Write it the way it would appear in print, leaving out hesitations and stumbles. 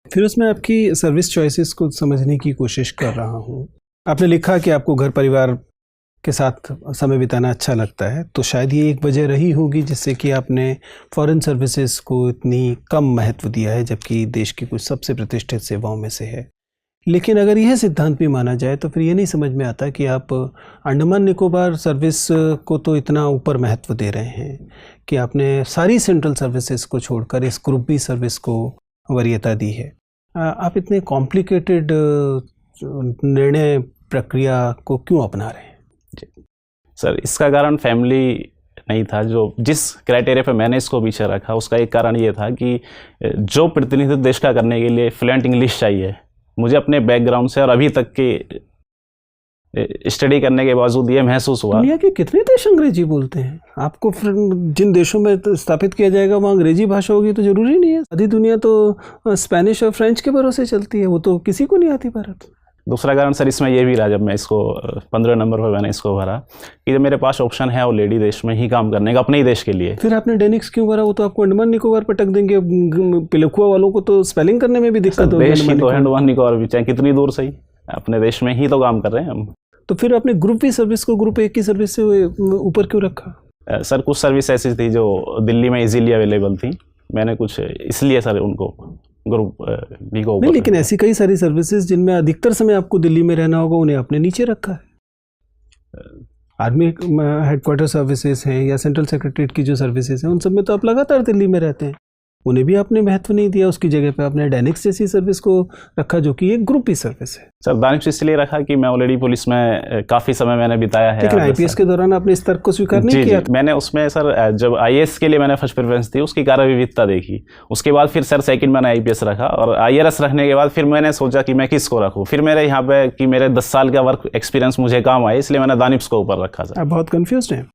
फिर उसमें आपकी सर्विस चॉइसेस को समझने की कोशिश कर रहा हूँ। आपने लिखा कि आपको घर परिवार के साथ समय बिताना अच्छा लगता है, तो शायद ये एक वजह रही होगी जिससे कि आपने फॉरेन सर्विसेज को इतनी कम महत्व दिया है, जबकि देश की कुछ सबसे प्रतिष्ठित सेवाओं में से है। लेकिन अगर यह सिद्धांत भी माना जाए तो फिर ये नहीं समझ में आता कि आप अंडमान निकोबार सर्विस को तो इतना ऊपर महत्व दे रहे हैं कि आपने सारी सेंट्रल सर्विसेज को छोड़कर इस ग्रुप बी सर्विस को वरीयता दी है। आप इतने कॉम्प्लिकेटेड निर्णय प्रक्रिया को क्यों अपना रहे हैं? सर, इसका कारण फैमिली नहीं था। जो जिस क्राइटेरिया पे मैंने इसको पीछे रखा उसका एक कारण ये था कि जो प्रतिनिधित्व देश का करने के लिए फ्लुएंट इंग्लिश चाहिए। मुझे अपने बैकग्राउंड से और अभी तक के स्टडी करने के बावजूद ये महसूस हुआ। दुनिया के कितने देश अंग्रेजी बोलते हैं? आपको जिन देशों में स्थापित किया जाएगा वहाँ अंग्रेजी भाषा होगी तो ज़रूरी नहीं है। आधी दुनिया तो स्पेनिश और फ्रेंच के भरोसे चलती है, वो तो किसी को नहीं आती भारत। दूसरा कारण सर इसमें ये भी रहा, जब मैं इसको 15 नंबर पर मैंने इसको भरा कि जब मेरे पास ऑप्शन है ऑलरेडी देश में ही काम करने का, अपने ही देश के लिए। फिर आपने डेनिक्स क्यों भरा? वो तो आपको अंडमान निकोबार पर टक देंगे। पिलखुआ वालों को तो स्पेलिंग करने में भी दिक्कत होगी। देश की तो अंडमान निकोबार भी, चाहे कितनी दूर सही, अपने देश में ही तो काम कर रहे हैं हम। तो फिर आपने ग्रुप बी सर्विस को ग्रुप ए की सर्विस से ऊपर क्यों रखा? सर कुछ सर्विस ऐसी थी जो दिल्ली में इजीली अवेलेबल थी, मैंने कुछ इसलिए सर उनको ग्रुप बी को ऊपर। नहीं, लेकिन ऐसी कई सारी सर्विसेज जिनमें अधिकतर समय आपको दिल्ली में रहना होगा, उन्हें आपने नीचे रखा है। आर्मी हेडक्वार्टर सर्विसेज हैं या सेंट्रल सेक्रेटरीट की जो सर्विसेज हैं, उन सब में तो आप लगातार दिल्ली में रहते हैं, उन्हें भी आपने महत्व नहीं दिया। उसकी जगह पे आपने डेनिक्स जैसी सर्विस को रखा जो कि एक ग्रुप ही सर्विस है। सर डेनिक्स इसलिए रखा कि मैं ऑलरेडी पुलिस में काफ़ी समय मैंने बिताया है। लेकिन आईपीएस के दौरान आपने इस तर्क को स्वीकार नहीं किया? मैंने उसमें सर जब आईएएस के लिए मैंने फर्स्ट प्रेफरेंस दी, उसकी कार्य विविधता देखी। उसके बाद फिर सर सेकंड मैंने आईपीएस रखा और आईआरएस रखने के बाद फिर मैंने सोचा कि मैं किसको रखूँ। फिर मेरे यहाँ पे कि मेरे 10 साल का वर्क एक्सपीरियंस मुझे काम आए, इसलिए मैंने दानिश को ऊपर रखा। सर आप बहुत कन्फ्यूज हैं।